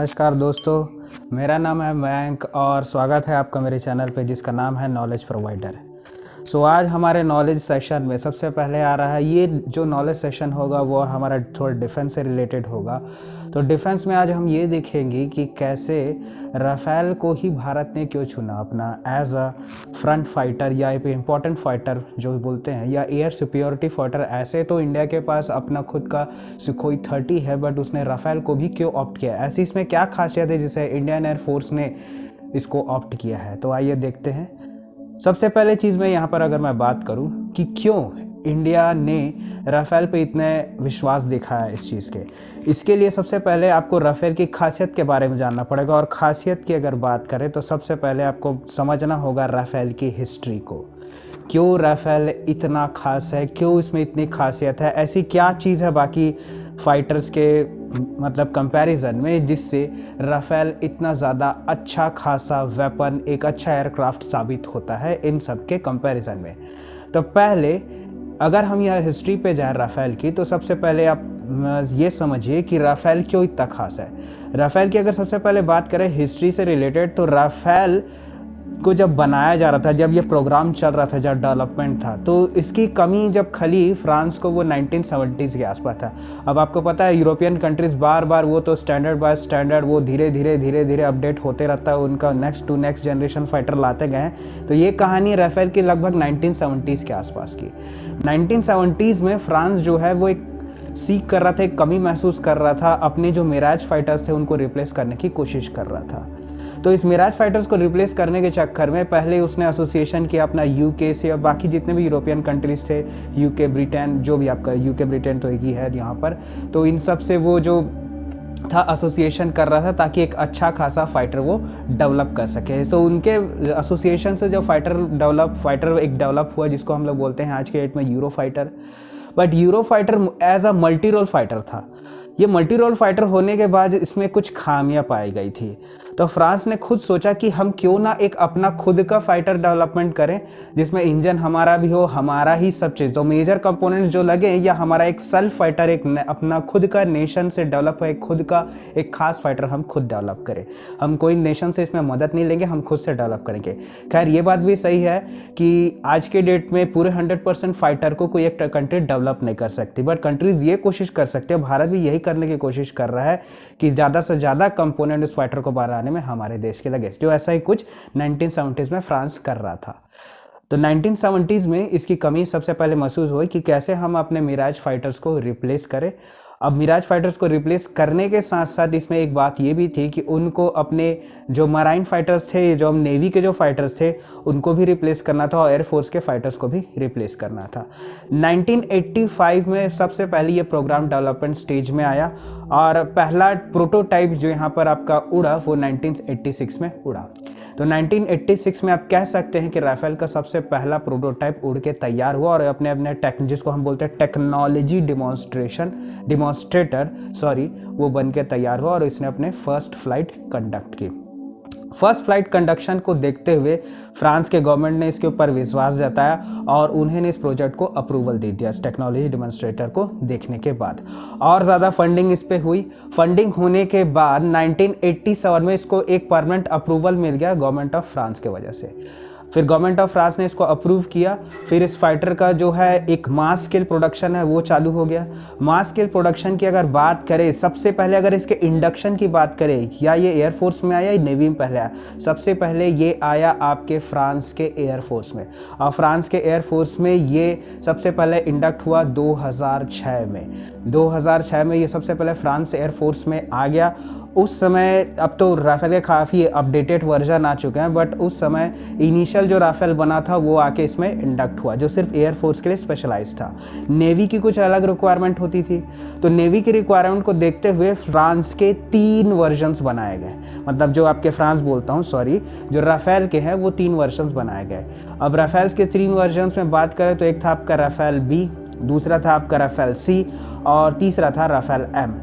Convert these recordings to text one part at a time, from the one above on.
नमस्कार दोस्तों, मेरा नाम है मयंक और स्वागत है आपका मेरे चैनल पे जिसका नाम है नॉलेज प्रोवाइडर। आज हमारे नॉलेज सेशन में सबसे पहले आ रहा है, ये जो नॉलेज सेशन होगा वो हमारा थोड़ा डिफेंस से रिलेटेड होगा। तो डिफेंस में आज हम ये देखेंगे कि कैसे राफेल को ही भारत ने क्यों चुना अपना एज अ फ्रंट फाइटर या एक इम्पॉर्टेंट फाइटर जो बोलते हैं, या एयर सिक्योरिटी फाइटर। ऐसे तो इंडिया के पास अपना खुद का सुखोई 30 है, बट उसने राफेल को भी क्यों ऑप्ट किया, ऐसी इसमें क्या खासियत है जिसे इंडियन एयरफोर्स ने इसको ऑप्ट किया है। तो आइए देखते हैं। सबसे पहले चीज़ में यहाँ पर अगर मैं बात करूँ कि क्यों इंडिया ने राफेल पे इतने विश्वास दिखाया इस चीज़ के, इसके लिए सबसे पहले आपको राफेल की खासियत के बारे में जानना पड़ेगा। और ख़ासियत की अगर बात करें तो सबसे पहले आपको समझना होगा राफेल की हिस्ट्री को। क्यों राफेल इतना खास है, क्यों इसमें इतनी खासियत है, ऐसी क्या चीज़ है बाकी फाइटर्स के मतलब कंपैरिजन में जिससे राफेल इतना ज़्यादा अच्छा खासा वेपन, एक अच्छा एयरक्राफ्ट साबित होता है इन सब के कंपैरिजन में। तो पहले अगर हम यह हिस्ट्री पे जाएं राफेल की, तो सबसे पहले आप ये समझिए कि राफेल क्यों इतना खास है। राफेल की अगर सबसे पहले बात करें हिस्ट्री से रिलेटेड, तो राफेल को जब बनाया जा रहा था, जब ये प्रोग्राम चल रहा था, जब डेवलपमेंट था, तो इसकी कमी जब खली फ्रांस को वो 1970s के आसपास था। अब आपको पता है यूरोपियन कंट्रीज़ बार बार वो तो स्टैंडर्ड बाय स्टैंडर्ड वो धीरे धीरे अपडेट होते रहता है, उनका next to next generation fighter लाते गए हैं। तो ये कहानी राफेल की लगभग 1970s के आसपास की। 1970s में फ्रांस जो है वो एक सीख कर रहा था, एक कमी महसूस कर रहा था, अपने जो मिराज फाइटर्स थे उनको रिप्लेस करने की कोशिश कर रहा था। तो इस मिराज फाइटर्स को रिप्लेस करने के चक्कर में पहले उसने एसोसिएशन किया अपना यूके से और बाकी जितने भी यूरोपियन कंट्रीज थे, यूके, ब्रिटेन, जो भी आपका यूके ब्रिटेन तो एक ही है यहाँ पर, तो इन सब से वो जो था एसोसिएशन कर रहा था ताकि एक अच्छा खासा फाइटर वो डेवलप कर सके। तो उनके एसोसिएशन से जो फाइटर एक डेवलप हुआ जिसको हम लोग बोलते हैं आज के डेट में Eurofighter. But Eurofighter as a multi role fighter था। ये मल्टी रोल फाइटर होने के बाद इसमें कुछ खामियां पाई गई थी। तो फ्रांस ने खुद सोचा कि हम क्यों ना एक अपना खुद का फाइटर डेवलपमेंट करें जिसमें इंजन हमारा भी हो, हमारा ही सब चीज़, तो मेजर कंपोनेंट्स जो लगे, या हमारा एक सेल्फ फाइटर, एक अपना खुद का नेशन से डेवलप हो, एक खुद का एक खास फाइटर हम खुद डेवलप करें। हम कोई नेशन से इसमें मदद नहीं लेंगे, हम खुद से डेवलप करेंगे। खैर ये बात भी सही है कि आज के डेट में पूरे 100% फाइटर को कोई एक कंट्री डेवलप नहीं कर सकती, बट कंट्रीज ये कोशिश कर सकते हैं, भारत भी यही करने की कोशिश कर रहा है कि ज़्यादा से ज़्यादा कंपोनेंट उस फाइटर को बनाने में हमारे देश के लगे, जो ऐसा ही कुछ 1970s में फ्रांस कर रहा था। तो 1970s में इसकी कमी सबसे पहले महसूस हुई कि कैसे हम अपने मिराज फाइटर्स को रिप्लेस करें। अब मिराज फाइटर्स को रिप्लेस करने के साथ साथ इसमें एक बात ये भी थी कि उनको अपने जो मराइन फाइटर्स थे, जो हम नेवी के जो फाइटर्स थे, उनको भी रिप्लेस करना था और एयरफोर्स के फाइटर्स को भी रिप्लेस करना था। 1985 में सबसे पहले ये प्रोग्राम डेवलपमेंट स्टेज में आया और पहला प्रोटोटाइप जो यहाँ पर आपका उड़ा वो 1986 में उड़ा। तो 1986 में आप कह सकते हैं कि राफेल का सबसे पहला प्रोटोटाइप उड़ के तैयार हुआ और अपने अपने जिसको हम बोलते हैं टेक्नोलॉजी डिमॉन्स्ट्रेटर वो बन के तैयार हुआ और इसने अपने फर्स्ट फ्लाइट कंडक्ट की। फर्स्ट फ्लाइट कंडक्शन को देखते हुए फ्रांस के गवर्नमेंट ने इसके ऊपर विश्वास जताया और उन्होंने इस प्रोजेक्ट को अप्रूवल दे दिया इस टेक्नोलॉजी डिमॉन्स्ट्रेटर को देखने के बाद। और ज़्यादा फंडिंग इस पे हुई। फंडिंग होने के बाद 1987 में इसको एक परमानेंट अप्रूवल मिल गया गवर्नमेंट ऑफ फ्रांस के वजह से। फिर गवर्नमेंट ऑफ फ्रांस ने इसको अप्रूव किया। फिर इस फाइटर का जो है एक मास स्केल प्रोडक्शन है वो चालू हो गया। मास स्केल प्रोडक्शन की अगर बात करें, सबसे पहले अगर इसके इंडक्शन की बात करें, या ये एयरफोर्स में आया या नेवी में पहले आया, सबसे पहले ये आया आपके फ्रांस के एयरफोर्स में। और फ्रांस के एयरफोर्स में ये सबसे पहले इंडक्ट हुआ 2006 में। 2006 में ये सबसे पहले फ्रांस एयरफोर्स में आ गया। उस समय, अब तो राफेल के काफ़ी अपडेटेड वर्जन आ चुके हैं, बट उस समय इनिशियल जो राफेल बना था वो आके इसमें इंडक्ट हुआ, जो सिर्फ एयरफोर्स के लिए स्पेशलाइज था। नेवी की कुछ अलग रिक्वायरमेंट होती थी, तो नेवी की रिक्वायरमेंट को देखते हुए फ्रांस के 3 वर्जन्स बनाए गए। मतलब जो आपके फ्रांस बोलता हूँ, जो राफेल के हैं वो 3 वर्जन्स बनाए गए। अब राफेल्स के 3 वर्जन्स में बात करें तो एक था आपका राफेल बी, दूसरा था आपका राफेल सी और तीसरा था राफेल एम।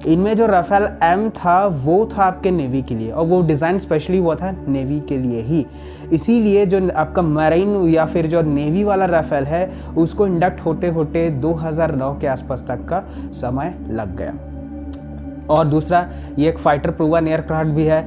इनमें जो राफेल एम था वो था आपके नेवी के लिए और वो डिज़ाइन स्पेशली हुआ था नेवी के लिए ही। इसीलिए जो आपका मरीन या फिर जो नेवी वाला राफेल है उसको इंडक्ट होते होते 2009 के आसपास तक का समय लग गया। और दूसरा ये एक फाइटर प्रूवन एयरक्राफ्ट भी है,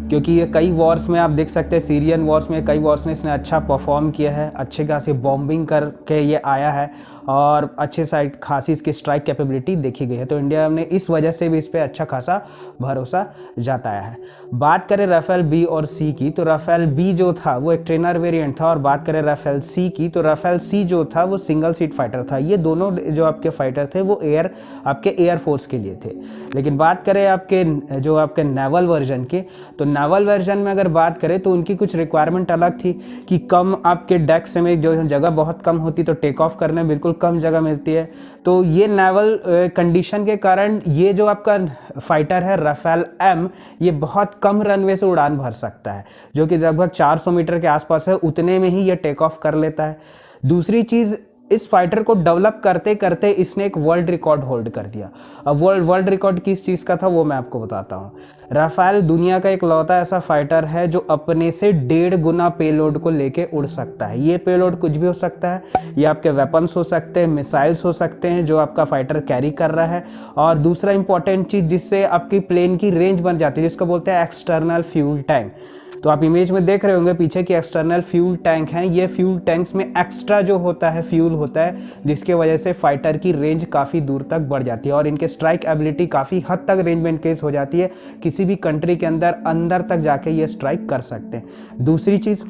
क्योंकि ये कई वॉर्स में आप देख सकते हैं, सीरियन वॉर्स में कई वॉर्स में इसने अच्छा परफॉर्म किया है, अच्छे खासी बॉम्बिंग करके ये आया है और अच्छे साइड खासी इसकी स्ट्राइक कैपेबिलिटी देखी गई है। तो इंडिया ने इस वजह से भी इस पर अच्छा खासा भरोसा जताया है। बात करें राफेल बी और सी की, तो राफेल बी जो था वो एक ट्रेनर वेरिएंट था, और बात करें राफेल सी की, तो राफेल सी जो था वो सिंगल सीट फाइटर था। ये दोनों जो आपके फाइटर थे वो आपके एयरफोर्स के लिए थे। लेकिन बात करें आपके जो आपके नेवल वर्जन के, तो नेवल वर्जन में अगर बात करें तो उनकी कुछ रिक्वायरमेंट अलग थी कि कम आपके डेक्स में जो जगह बहुत कम होती, तो टेक ऑफ करने में बिल्कुल कम जगह मिलती है। तो ये नेवल कंडीशन के कारण ये जो आपका फाइटर है राफेल एम, ये बहुत कम रनवे से उड़ान भर सकता है, जो कि लगभग 400 मीटर के आसपास है, उतने में ही ये टेक ऑफ कर लेता है। दूसरी चीज़, इस फाइटर को डेवलप करते करते इसने एक वर्ल्ड रिकॉर्ड होल्ड कर दिया। अब वर्ल्ड रिकॉर्ड किस चीज़ का था वो मैं आपको बताता हूँ। राफेल दुनिया का एक लौता ऐसा फाइटर है जो अपने से 1.5 गुना पेलोड को लेके उड़ सकता है। ये पेलोड कुछ भी हो सकता है, ये आपके वेपन्स हो सकते हैं, मिसाइल्स हो सकते हैं जो आपका फाइटर कैरी कर रहा है। और दूसरा इंपॉर्टेंट चीज़ जिससे आपकी प्लेन की रेंज बन जाती है, जिसको बोलते हैं एक्सटर्नल फ्यूल टैंक। तो आप इमेज में देख रहे होंगे पीछे की एक्सटर्नल फ्यूल टैंक हैं। ये फ्यूल टैंक्स में एक्स्ट्रा जो होता है फ्यूल होता है, जिसके वजह से फाइटर की रेंज काफ़ी दूर तक बढ़ जाती है और इनके स्ट्राइक एबिलिटी काफ़ी हद तक रेंज में इनकेस हो जाती है। किसी भी कंट्री के अंदर तक जाके ये स्ट्राइक कर सकते हैं। दूसरी चीज़,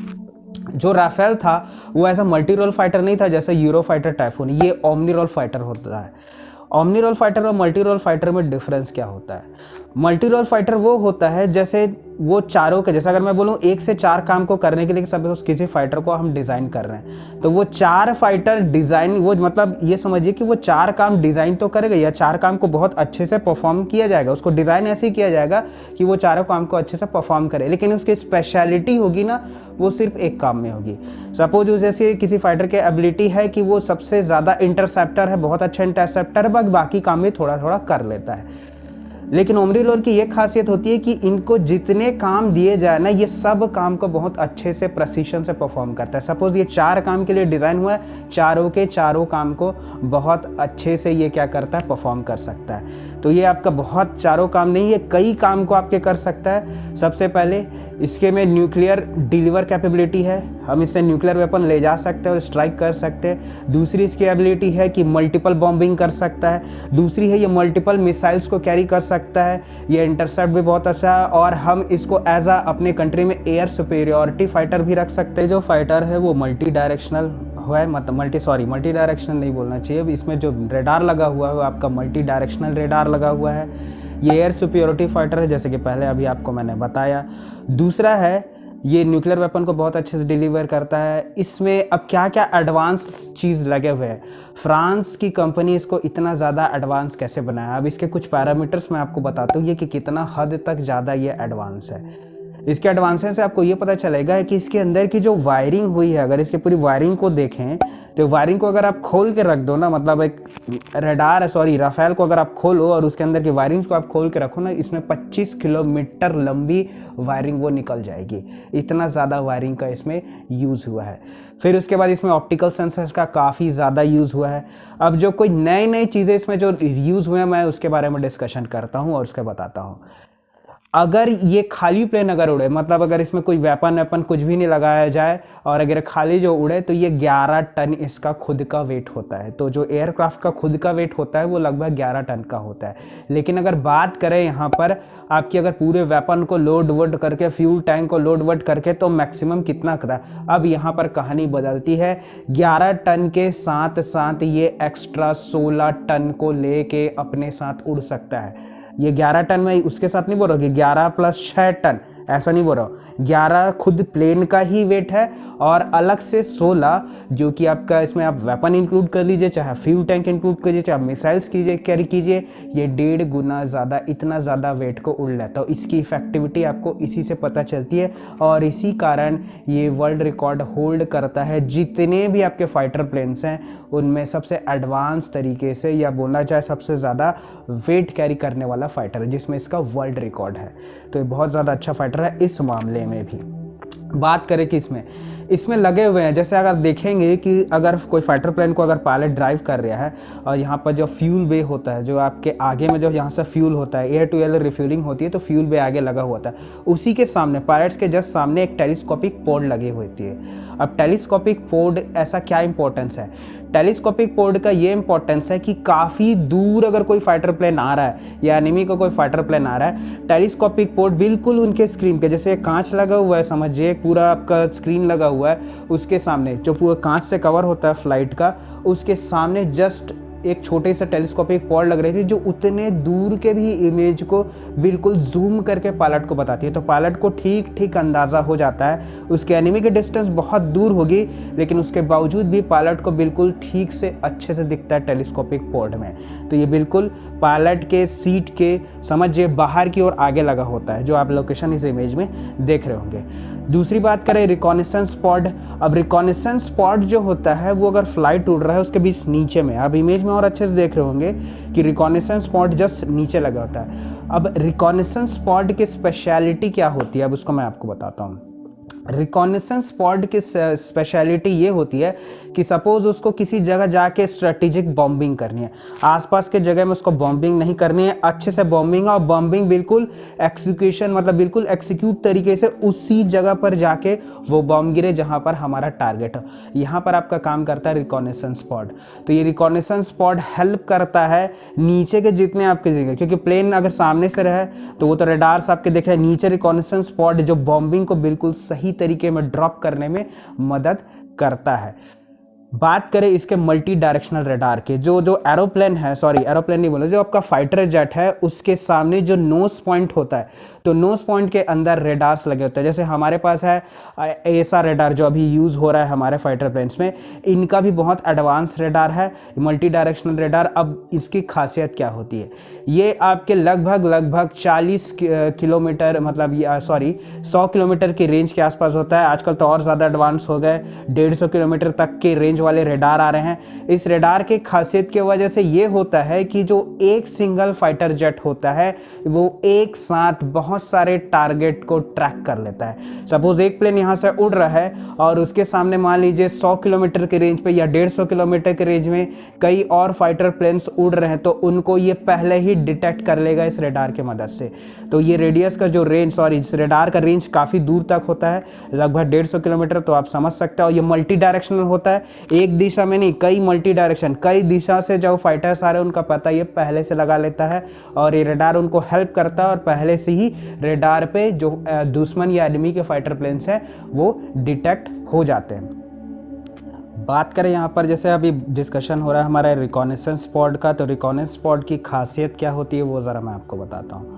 जो राफेल था वो ऐसा मल्टी रोल फाइटर नहीं था जैसे यूरो फाइटर टाइफून, ये ओमनी रोल फाइटर होता है। ओमनी रोल फाइटर और मल्टी रोल फाइटर में डिफरेंस क्या होता है? मल्टी रोल फाइटर वो होता है जैसे वो चारों के, जैसे अगर मैं बोलूँ 1 से 4 काम को करने के लिए सपोज किसी फाइटर को हम डिज़ाइन कर रहे हैं, तो वो 4 फाइटर डिज़ाइन, वो मतलब ये समझिए कि वो 4 काम डिज़ाइन तो करेगा या 4 काम को बहुत अच्छे से परफॉर्म किया जाएगा, उसको डिज़ाइन ऐसे ही किया जाएगा कि वो चारों काम को अच्छे से परफॉर्म करे, लेकिन उसकी स्पेशलिटी होगी ना वो सिर्फ एक काम में होगी। सपोज जैसे किसी फाइटर की एबिलिटी है कि वो सबसे ज़्यादा इंटरसेप्टर है, बहुत अच्छा इंटरसेप्टर है, बाकी काम में थोड़ा थोड़ा कर लेता है। लेकिन ओमनी रोल की ये खासियत होती है कि इनको जितने काम दिए जाए ना, ये सब काम को बहुत अच्छे से प्रेसिशन से परफॉर्म करता है। सपोज ये 4 काम के लिए डिज़ाइन हुआ है, चारों के चारों काम को बहुत अच्छे से ये क्या करता है, परफॉर्म कर सकता है। तो ये आपका बहुत चारों काम नहीं, ये कई काम को आपके कर सकता है। सबसे पहले इसके में न्यूक्लियर डिलीवर कैपेबिलिटी है, हम इससे न्यूक्लियर वेपन ले जा सकते हैं और स्ट्राइक कर सकते हैं। दूसरी इसकी एबिलिटी है कि मल्टीपल बॉम्बिंग कर सकता है। दूसरी है ये मल्टीपल मिसाइल्स को कैरी कर सकता है, ये इंटरसेप्ट भी बहुत अच्छा है, और हम इसको एज अ अपने कंट्री में एयर सुपेरियोरिटी फाइटर भी रख सकते हैं। जो फाइटर है वो मल्टी डायरेक्शनल है, मतलब मल्टी डायरेक्शनल नहीं बोलना चाहिए, इसमें जो रेडार लगा हुआ है वो आपका मल्टी डायरेक्शनल रेडार लगा हुआ है। ये एयर सुपेरियोरिटी फाइटर है, जैसे कि पहले अभी आपको मैंने बताया। दूसरा है ये न्यूक्लियर वेपन को बहुत अच्छे से डिलीवर करता है। इसमें अब क्या क्या एडवांस चीज़ लगे हुए हैं, फ्रांस की कंपनी इसको इतना ज़्यादा एडवांस कैसे बनाया, अब इसके कुछ पैरामीटर्स मैं आपको बताता हूँ ये कि कितना हद तक ज़्यादा ये एडवांस है। इसके एडवांसेस से आपको ये पता चलेगा कि इसके अंदर की जो वायरिंग हुई है, अगर इसके पूरी वायरिंग को देखें तो वायरिंग को अगर आप खोल के रख दो ना, मतलब एक राफेल को अगर आप खोलो और उसके अंदर की वायरिंग को आप खोल के रखो ना, इसमें 25 किलोमीटर लंबी वायरिंग वो निकल जाएगी। इतना ज़्यादा वायरिंग का इसमें यूज़ हुआ है। फिर उसके बाद इसमें ऑप्टिकल सेंसर का काफ़ी ज़्यादा यूज़ हुआ है। अब जो कोई नई चीज़ें इसमें जो यूज़ हुए हैं मैं उसके बारे में डिस्कशन करता हूँ और उसके बताता हूँ। अगर ये खाली प्लेन अगर उड़े, मतलब अगर इसमें कोई वेपन कुछ भी नहीं लगाया जाए और अगर खाली जो उड़े, तो ये 11 टन इसका खुद का वेट होता है। तो जो एयरक्राफ्ट का खुद का वेट होता है वो लगभग 11 टन का होता है। लेकिन अगर बात करें यहाँ पर आपकी, अगर पूरे वेपन को लोड वोड करके, फ्यूल टैंक को लोड वोड करके, तो मैक्सिमम कितना करता है। अब यहाँ पर कहानी बदलती है, 11 टन के साथ साथ ये एक्स्ट्रा 16 टन को लेके अपने साथ उड़ सकता है। ये 11 टन में उसके साथ नहीं बोल रहा कि 11 + 6 टन, ऐसा नहीं बोल रहा हूँ। 11 खुद प्लेन का ही वेट है और अलग से 16 जो कि आपका, इसमें आप वेपन इंक्लूड कर लीजिए, चाहे फ्यूल टैंक इंक्लूड कीजिए, चाहे मिसाइल्स कैरी कीजिए, ये 1.5 गुना ज़्यादा, इतना ज़्यादा वेट को उड़ लेता है। इसकी इफेक्टिविटी आपको इसी से पता चलती है और इसी कारण ये वर्ल्ड रिकॉर्ड होल्ड करता है। जितने भी आपके फाइटर प्लेन्स हैं उनमें सबसे एडवांस तरीके से, या बोलना चाहे सबसे ज़्यादा वेट कैरी करने वाला फाइटर है, जिसमें इसका वर्ल्ड रिकॉर्ड है। तो ये बहुत ज़्यादा अच्छा फाइटर है इस मामले में भी। बात करें कि इसमें लगे हुए हैं, जैसे अगर देखेंगे कि अगर कोई फाइटर प्लेन को अगर पायलट ड्राइव कर रहा है और यहाँ पर जो फ्यूल बे होता है, जो आपके आगे में जो यहाँ से फ्यूल होता है, एयर टू एयर रिफ्यूलिंग होती है, तो फ्यूल बे आगे लगा हुआ होता है, उसी के सामने पायलट्स के जस्ट सामने एक टेलीस्कोपिक पोड लगी होती है। अब टेलीस्कोपिक पोड ऐसा क्या इंपॉर्टेंस है? टेलीस्कोपिक पोड का ये इंपॉर्टेंस है कि काफ़ी दूर अगर कोई फाइटर प्लेन आ रहा है या एनिमी को कोई फाइटर प्लेन आ रहा है, टेलीस्कोपिक पोड बिल्कुल उनके स्क्रीन के, जैसे कांच लगा हुआ है, समझिए पूरा आपका स्क्रीन लगा हुआ है, उसके सामने जो पूरा कांच से कवर होता है फ्लाइट का, उसके सामने जस्ट एक छोटे से टेलीस्कोपिक पॉड लग रही थी, जो उतने दूर के भी इमेज को बिल्कुल जूम करके पायलट को बताती है। तो पायलट को ठीक ठीक अंदाज़ा हो जाता है, उसके एनिमी की डिस्टेंस बहुत दूर होगी, लेकिन उसके बावजूद भी पायलट को बिल्कुल ठीक से अच्छे से दिखता है टेलीस्कोपिक पॉड में। तो ये बिल्कुल पायलट के सीट के समझिए बाहर की ओर आगे लगा होता है, जो आप लोकेशन इस इमेज में देख रहे होंगे। दूसरी बात करें रिकॉनेसेंस पॉड। अब रिकॉनेसेंस पॉड जो होता है वो अगर फ्लाइट उड़ रहा है उसके बीच नीचे में, आप इमेज में और अच्छे से देख रहे होंगे कि रिकॉनेसेंस पॉड जस्ट नीचे लगा होता है। अब रिकॉनेसेंस पॉड की स्पेशलिटी क्या होती है, अब उसको मैं आपको बताता हूँ। रिकॉनेसेंस पॉड की स्पेशलिटी ये होती है कि सपोज उसको किसी जगह जाके स्ट्रेटेजिक बॉम्बिंग करनी है, आसपास के जगह में उसको बॉम्बिंग नहीं करनी है, अच्छे से बॉम्बिंग, और बॉम्बिंग बिल्कुल एक्सिक्यूशन मतलब बिल्कुल एक्सिक्यूट तरीके से उसी जगह पर जाके वो बॉम्ब गिरे जहाँ पर हमारा टारगेट हो। यहाँ पर आपका काम करता है रिकॉनेसेंस पॉड। तो ये रिकॉनेसेंस पॉड हेल्प करता है नीचे के जितने आपके जगह, क्योंकि प्लेन अगर सामने से रहे तो वो तो रेडार्स आपके देख रहे हैं, नीचे रिकॉनेसेंस पॉड जो बॉम्बिंग को बिल्कुल सही तरीके में ड्रॉप करने में मदद करता है। बात करें इसके मल्टी डायरेक्शनल रडार के, जो एरोप्लेन है, सॉरी एरोप्लेन नहीं बोला, जो आपका फाइटर जेट है उसके सामने जो नोज पॉइंट होता है, तो नोज पॉइंट के अंदर रेडार्स लगे होते हैं। जैसे हमारे पास है ऐसा रेडार जो अभी यूज़ हो रहा है हमारे फाइटर प्लेन्स में, इनका भी बहुत एडवांस रेडार है, मल्टी डायरेक्शनल रेडार। अब इसकी खासियत क्या होती है, ये आपके लगभग 40 किलोमीटर मतलब 100 किलोमीटर की रेंज के आसपास होता है। आजकल तो और ज़्यादा एडवांस हो गए, 150 किलोमीटर तक के रेंज वाले रेडार आ रहे हैं। इस रेडार के खासियत की वजह से ये होता है कि जो एक सिंगल फाइटर जेट होता है वो एक साथ बहुत सारे टारगेट को ट्रैक कर लेता है। सपोज एक प्लेन यहाँ से उड़ रहा है और उसके सामने मान लीजिए 100 किलोमीटर के रेंज पे या 150 किलोमीटर के रेंज में कई और फाइटर प्लेन्स उड़ रहे हैं, तो उनको ये पहले ही डिटेक्ट कर लेगा इस रेडार के मदद से। तो ये रेडियस का जो रेंज इस रेडार का रेंज काफ़ी दूर तक होता है, लगभग 150 किलोमीटर। तो आप समझ सकते हो ये मल्टी डायरेक्शनल होता है, एक दिशा में नहीं, कई मल्टी डायरेक्शन, कई दिशा से जो फाइटर्स आ रहे हैं उनका पता ये पहले से लगा लेता है, और ये रेडार उनको हेल्प करता है, और पहले से ही रेडार पे जो दुश्मन या एनिमी के फाइटर प्लेन्स हैं वो डिटेक्ट हो जाते हैं। बात करें यहाँ पर, जैसे अभी डिस्कशन हो रहा है हमारा रिकॉनेसेंस पॉड का, तो रिकॉनेसेंस पॉड की खासियत क्या होती है वो ज़रा मैं आपको बताता हूँ।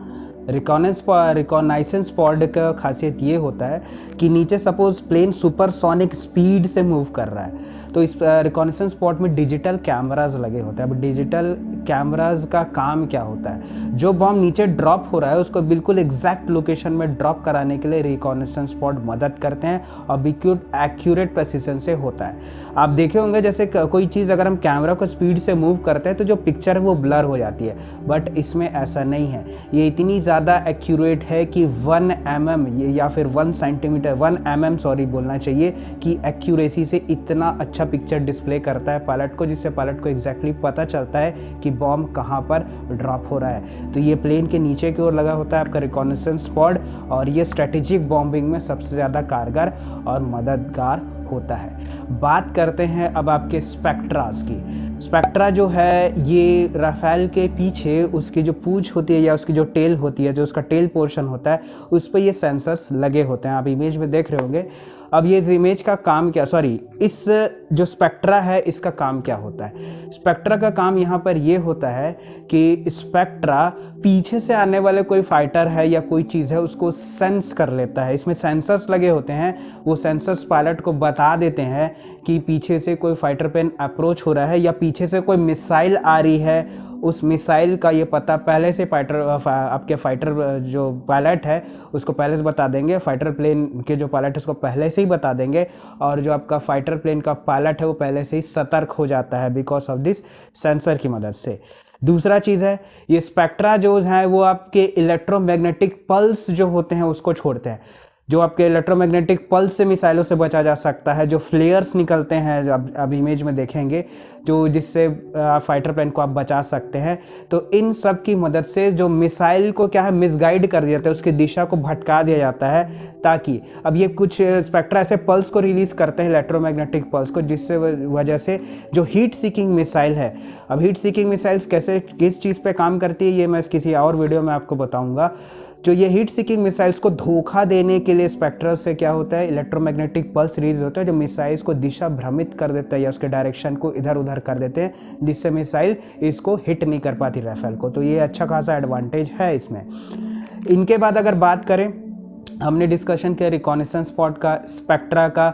रिकॉनाइसेंस पॉड का खासियत ये होता है कि नीचे सपोज प्लेन सुपरसोनिक स्पीड से मूव कर रहा है, तो इस रिकॉनेसेंस पॉड में डिजिटल कैमराज लगे होते हैं। अब डिजिटल कैमराज का काम क्या होता है, जो बॉम्ब नीचे ड्रॉप हो रहा है उसको बिल्कुल एग्जैक्ट लोकेशन में ड्रॉप कराने के लिए रिकॉनेसेंस पॉड मदद करते हैं, और बिल्कुल एक्यूरेट प्रेसिजन से होता है। आप देखे होंगे जैसे कोई चीज़ अगर हम कैमरा को स्पीड से मूव करते हैं तो जो पिक्चर है वो ब्लर हो जाती है, बट इसमें ऐसा नहीं है। ये इतनी ज़्यादा एक्यूरेट है कि 1 mm या फिर 1 सेंटीमीटर 1 mm सॉरी बोलना चाहिए कि एक्यूरेसी से इतना अच्छा पिक्चर डिस्प्ले करता है पायलट को, जिससे पायलट को एग्जैक्टली पता चलता है कि बॉम्ब कहाँ पर ड्रॉप हो रहा है। तो ये प्लेन के नीचे की ओर लगा होता है आपका रिकॉनेसेंस पॉड, और ये स्ट्रेटेजिक बॉम्बिंग में सबसे ज़्यादा कारगर और मददगार होता है। बात करते हैं अब आपके स्पेक्ट्रास की। स्पेक्ट्रा जो है ये राफेल के पीछे उसकी जो पूंछ होती है या उसकी जो टेल होती है, जो उसका टेल पोर्शन होता है, उस पर ये सेंसर्स लगे होते हैं, आप इमेज में देख रहे होंगे। अब ये इमेज का काम क्या, इस जो स्पेक्ट्रा है इसका काम क्या होता है। स्पेक्ट्रा का काम यहाँ पर ये होता है कि स्पेक्ट्रा पीछे से आने वाले कोई फाइटर है या कोई चीज़ है उसको सेंस कर लेता है। इसमें सेंसर्स लगे होते हैं, वो सेंसर्स पायलट को बता देते हैं कि पीछे से कोई फाइटर प्लेन अप्रोच हो रहा है या पीछे से कोई मिसाइल आ रही है। उस मिसाइल का ये पता पहले से आपके फाइटर जो पायलट है उसको पहले से बता देंगे, फाइटर प्लेन के जो पायलट है उसको पहले से ही बता देंगे, और जो आपका फाइटर प्लेन का पायलट है वो पहले से ही सतर्क हो जाता है बिकॉज ऑफ दिस सेंसर की मदद से। दूसरा चीज़ है ये स्पेक्ट्रा जो है वो आपके इलेक्ट्रोमैग्नेटिक पल्स जो होते हैं उसको छोड़ते हैं। जो आपके इलेक्ट्रोमैग्नेटिक पल्स से मिसाइलों से बचा जा सकता है, जो फ्लेयर्स निकलते हैं जो अब इमेज में देखेंगे, जो जिससे फाइटर प्लेन को आप बचा सकते हैं। तो इन सब की मदद से जो मिसाइल को क्या है मिसगाइड कर दिया जाता है, उसकी दिशा को भटका दिया जाता है, ताकि अब ये कुछ स्पेक्ट्रा ऐसे पल्स को रिलीज करते हैं, इलेक्ट्रोमैग्नेटिक पल्स को, जिससे वजह से जो हीट सीकिंग मिसाइल है, अब हीट सीकिंग मिसाइल्स कैसे किस चीज़ पे काम करती है ये मैं किसी और वीडियो में आपको बताऊंगा। जो ये हीट सीकिंग मिसाइल्स को धोखा देने के लिए स्पेक्ट्रा से क्या होता है, इलेक्ट्रोमैग्नेटिक पल्स रिलीज होता है, जो मिसाइल्स को दिशा भ्रमित कर देता है या उसके डायरेक्शन को इधर उधर कर देते हैं, जिससे मिसाइल इसको हिट नहीं कर पाती राफेल को। तो ये अच्छा खासा एडवांटेज है इसमें। इनके बाद अगर बात करें, हमने डिस्कशन किया रिकॉनेसेंस स्पॉट का, स्पेक्ट्रा का।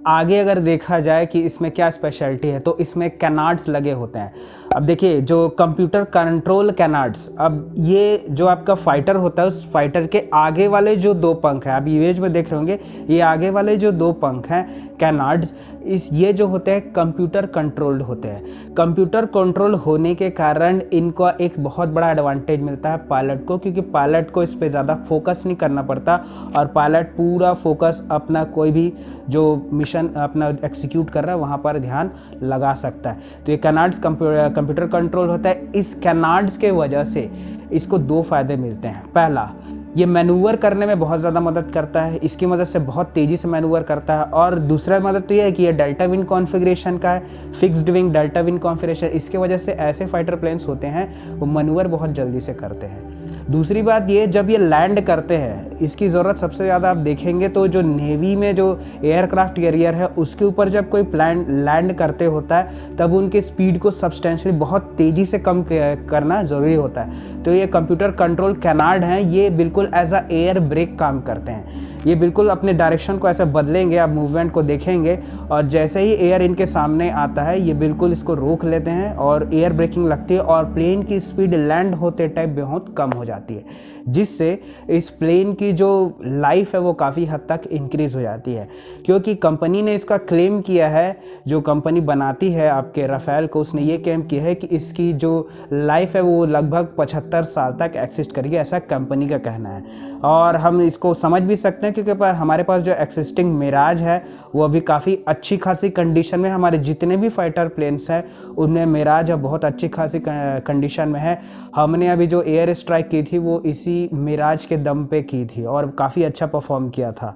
आगे अगर देखा जाए कि इसमें क्या स्पेशलिटी है, तो इसमें कैनार्ड्स लगे होते हैं। अब देखिए जो कंप्यूटर कंट्रोल कैनार्ड्स, अब ये जो आपका फाइटर होता है उस फाइटर के आगे वाले जो 2 पंख हैं, आप इमेज में देख रहे होंगे, ये आगे वाले जो 2 पंख हैं कैनार्ड्स, ये जो होते हैं कंप्यूटर कंट्रोल्ड होते हैं। कंप्यूटर कंट्रोल होने के कारण इनको एक बहुत बड़ा एडवांटेज मिलता है पायलट को, क्योंकि पायलट को इस पर ज़्यादा फोकस नहीं करना पड़ता और पायलट पूरा फोकस अपना कोई भी जो मिशन अपना एग्जीक्यूट कर रहा है वहाँ पर ध्यान लगा सकता है। तो ये कैनार्ड्स कंप्यूटर कंट्रोल होता है। इस कैनार्ड्स के वजह से इसको 2 फायदे मिलते हैं। पहला, ये मैनूवर करने में बहुत ज़्यादा मदद करता है, इसकी मदद से बहुत तेज़ी से मैनूवर करता है। और दूसरा मदद तो ये है कि ये डेल्टा विंग कॉन्फ़िगरेशन का है, fixed wing delta wing configuration. इसके वजह से ऐसे फाइटर प्लेन्स होते हैं वो मैनूवर बहुत जल्दी से करते हैं। दूसरी बात ये, जब ये लैंड करते हैं इसकी ज़रूरत सबसे ज़्यादा आप देखेंगे तो जो नेवी में जो एयरक्राफ्ट कैरियर है उसके ऊपर जब कोई प्लान लैंड करते होता है तब उनके स्पीड को सब्सटेंशियली बहुत तेज़ी से कम करना ज़रूरी होता है। तो ये कंप्यूटर कंट्रोल कैनार्ड हैं, ये बिल्कुल एज अ एयर ब्रेक काम करते हैं। ये बिल्कुल अपने डायरेक्शन को ऐसे बदलेंगे, आप मूवमेंट को देखेंगे, और जैसे ही एयर इनके सामने आता है ये बिल्कुल इसको रोक लेते हैं और एयर ब्रेकिंग लगती है और प्लेन की स्पीड लैंड होते टाइम बहुत कम हो जाती है, जिससे इस प्लेन की जो लाइफ है वो काफ़ी हद तक इंक्रीज़ हो जाती है। क्योंकि कंपनी ने इसका क्लेम किया है, जो कंपनी बनाती है आपके राफेल को, उसने ये क्लेम किया है कि इसकी जो लाइफ है वो लगभग 75 साल तक एक्सिस्ट करेगी, ऐसा कंपनी का कहना है। और हम इसको समझ भी सकते हैं क्योंकि हमारे पास जो एक्सिस्टिंग मिराज है वो अभी काफ़ी अच्छी खासी कंडीशन में, हमारे जितने भी फाइटर प्लेन्स हैं उनमें मिराज बहुत अच्छी खासी कंडीशन में है। हमने अभी जो एयर स्ट्राइक की थी वो इसी मिराज के दम पे की थी और काफ़ी अच्छा परफॉर्म किया था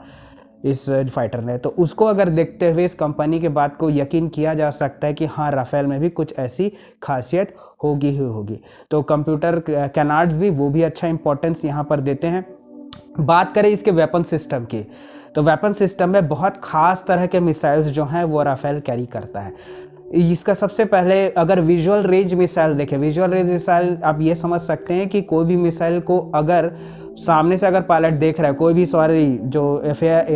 इस फाइटर ने। तो उसको अगर देखते हुए इस कंपनी के बात को यकीन किया जा सकता है कि हाँ राफेल में भी कुछ ऐसी खासियत होगी ही होगी। तो कंप्यूटर कैनार्ड्स भी वो भी अच्छा इंपॉर्टेंस यहाँ पर देते हैं। बात करें इसके वेपन सिस्टम की, तो वेपन सिस्टम में बहुत ख़ास तरह के मिसाइल्स जो हैं वो राफेल कैरी करता है। इसका सबसे पहले अगर विजुअल रेंज मिसाइल देखें, विजुअल रेंज मिसाइल आप ये समझ सकते हैं कि कोई भी मिसाइल को अगर सामने से अगर पायलट देख रहा है, कोई भी जो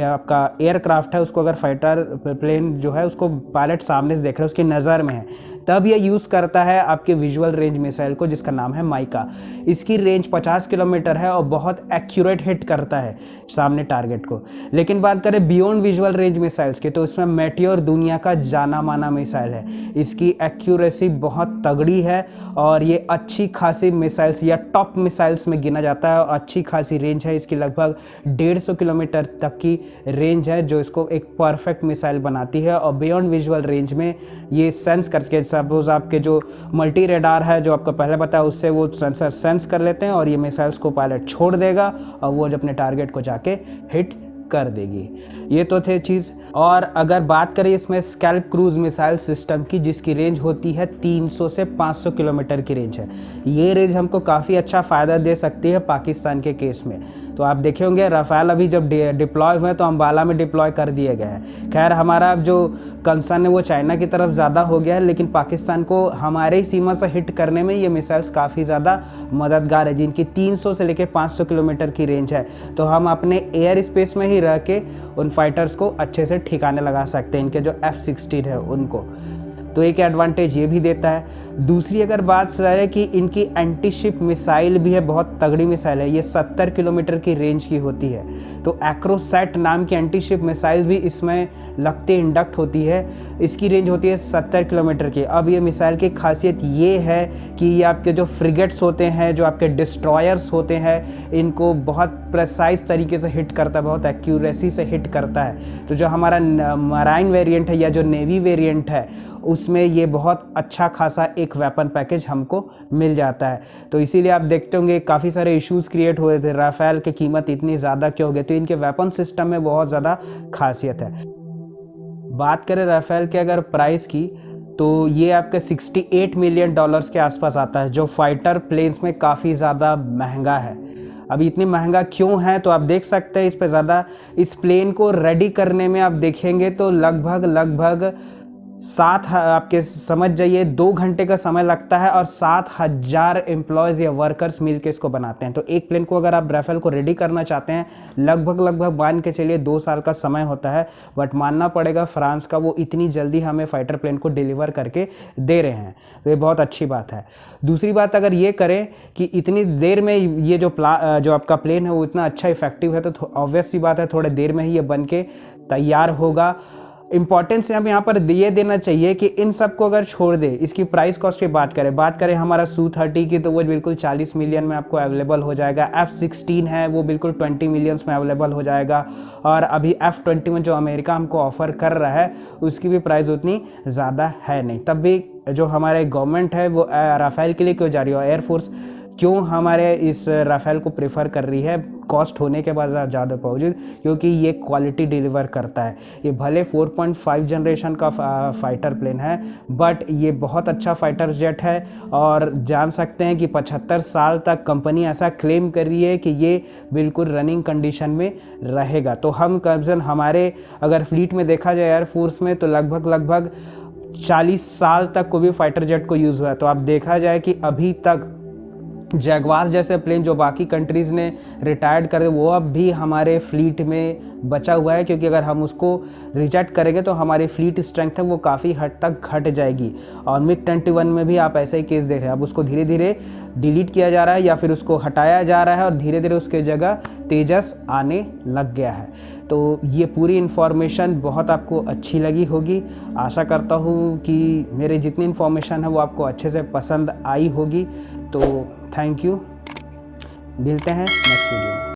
आपका एयरक्राफ्ट है उसको अगर फाइटर प्लेन जो है उसको पायलट सामने से देख रहा है, उसकी नज़र में है, तब ये यूज़ करता है आपके विजुअल रेंज मिसाइल को, जिसका नाम है माइका। इसकी रेंज 50 किलोमीटर है और बहुत एक्यूरेट हिट करता है सामने टारगेट को। लेकिन बात करें बियॉन्ड विजुअल रेंज मिसाइल्स की, तो इसमें मेटियोर दुनिया का जाना माना मिसाइल है। इसकी एक्यूरेसी बहुत तगड़ी है और ये अच्छी खासी मिसाइल्स या टॉप मिसाइल्स में गिना जाता है और अच्छी खासी रेंज है इसकी, लगभग 150 किलोमीटर तक की रेंज है, जो इसको एक परफेक्ट मिसाइल बनाती है। और बियॉन्ड विजुअल रेंज में ये सेंस करके, सपोज आपके जो मल्टी रेडार है जो आपको पहले बताया, उससे वो सेंसर सेंस कर लेते हैं और ये मिसाइल्स को पायलट छोड़ देगा और वो अपने टारगेट को जाके हिट कर देगी। ये तो थे चीज़। और अगर बात करें इसमें स्कैल्प क्रूज मिसाइल सिस्टम की, जिसकी रेंज होती है 300 से 500 किलोमीटर की रेंज है। ये रेंज हमको काफ़ी अच्छा फ़ायदा दे सकती है पाकिस्तान के केस में। तो आप देखे होंगे राफेल अभी जब डिप्लॉय हुए तो अम्बाला में डिप्लॉय कर दिए गए हैं। खैर हमारा जो कंसर्न है वो चाइना की तरफ ज़्यादा हो गया है, लेकिन पाकिस्तान को हमारे ही सीमा से हिट करने में ये मिसाइल्स काफ़ी ज़्यादा मददगार है, जिनकी 300 से लेकर 500 किलोमीटर की रेंज है। तो हम अपने एयर स्पेस में ही रह के उन फाइटर्स को अच्छे से ठिकाने लगा सकते हैं, इनके जो F-16 है उनको। तो एक एडवांटेज ये भी देता है। दूसरी अगर बात है कि इनकी एंटी शिप मिसाइल भी है, बहुत तगड़ी मिसाइल है, ये 70 किलोमीटर की रेंज की होती है। तो एक्रोसैट नाम की एंटी शिप मिसाइल भी इसमें लगते इंडक्ट होती है, इसकी रेंज होती है 70 किलोमीटर की। अब ये मिसाइल की खासियत ये है कि ये आपके जो फ्रिगेट्स होते हैं, जो आपके डिस्ट्रॉयर्स होते हैं, इनको बहुत प्रेसाइज तरीके से हिट करता है, बहुत एक्यूरेसी से हिट करता है। तो जो हमारा मराइन वेरिएंट है या जो नेवी वेरिएंट है, उसमें ये बहुत अच्छा खासा एक वेपन पैकेज हमको मिल जाता है। तो इसीलिए आप देखते होंगे काफ़ी सारे इश्यूज क्रिएट हुए थे, राफेल की कीमत इतनी ज़्यादा क्यों हो गई, तो इनके वेपन सिस्टम में बहुत ज़्यादा खासियत है। बात करें राफेल के अगर प्राइस की, तो ये आपके $68 मिलियन के आसपास आता है, जो फाइटर प्लेन्स में काफ़ी ज़्यादा महंगा है। अभी इतनी महंगा क्यों है, तो आप देख सकते हैं इस पे ज़्यादा, इस प्लेन को रेडी करने में आप देखेंगे तो लगभग 7 आपके समझ जाइए 2 घंटे का समय लगता है, और 7,000 एम्प्लॉयज़ या वर्कर्स मिलके इसको बनाते हैं। तो एक प्लेन को अगर आप राफेल को रेडी करना चाहते हैं, लगभग मान के चलिए 2 साल का समय होता है। बट मानना पड़ेगा फ्रांस का, वो इतनी जल्दी हमें फाइटर प्लेन को डिलीवर करके दे रहे हैं, तो ये बहुत अच्छी बात है। दूसरी बात अगर ये करें कि इतनी देर में ये जो आपका प्लेन है वो इतना अच्छा इफेक्टिव है, तो ऑब्वियस सी बात है थोड़े देर में ही ये बन के तैयार होगा। इंपॉर्टेंस यहाँ पर ये देना चाहिए कि इन सब को अगर छोड़ दे, इसकी प्राइस कॉस्ट की बात करें हमारा Su-30 की, तो वो बिल्कुल 40 मिलियन में आपको अवेलेबल हो जाएगा। F-16 है वो बिल्कुल 20 मिलियंस में अवेलेबल हो जाएगा। और अभी F-21 जो अमेरिका हमको ऑफर कर रहा है, उसकी भी प्राइस उतनी ज़्यादा है नहीं। तब भी जो हमारे गवर्नमेंट है वो राफेल के लिए क्यों जा रही है, एयरफोर्स क्यों हमारे इस राफेल को प्रेफर कर रही है कॉस्ट होने के बाद ज़्यादा बावजूद, क्योंकि ये क्वालिटी डिलीवर करता है। ये भले 4.5 जनरेशन का फाइटर प्लेन है, बट ये बहुत अच्छा फाइटर जेट है। और जान सकते हैं कि 75 साल तक कंपनी ऐसा क्लेम कर रही है कि ये बिल्कुल रनिंग कंडीशन में रहेगा। तो हम कब्जन हमारे अगर फ्लीट में देखा जाए एयरफोर्स में, तो लगभग 40 साल तक को भी फाइटर जेट को यूज़ हुआ है। तो आप देखा जाए कि अभी तक जैगवार जैसे प्लेन जो बाकी कंट्रीज़ ने रिटायर्ड कर दिए, वो अब भी हमारे फ्लीट में बचा हुआ है, क्योंकि अगर हम उसको रिजेक्ट करेंगे तो हमारी फ्लीट स्ट्रेंथ है वो काफ़ी हद तक घट जाएगी। और MiG-21 में भी आप ऐसे ही केस देख रहे हैं, अब उसको धीरे धीरे डिलीट किया जा रहा है या फिर उसको हटाया जा रहा है, और धीरे धीरे उसके जगह तेजस आने लग गया है। तो ये पूरी इन्फॉर्मेशन बहुत आपको अच्छी लगी होगी। आशा करता हूँ कि मेरे जितनी इन्फॉर्मेशन है वो आपको अच्छे से पसंद आई होगी। तो थैंक यू, मिलते हैं नेक्स्ट वीडियो में।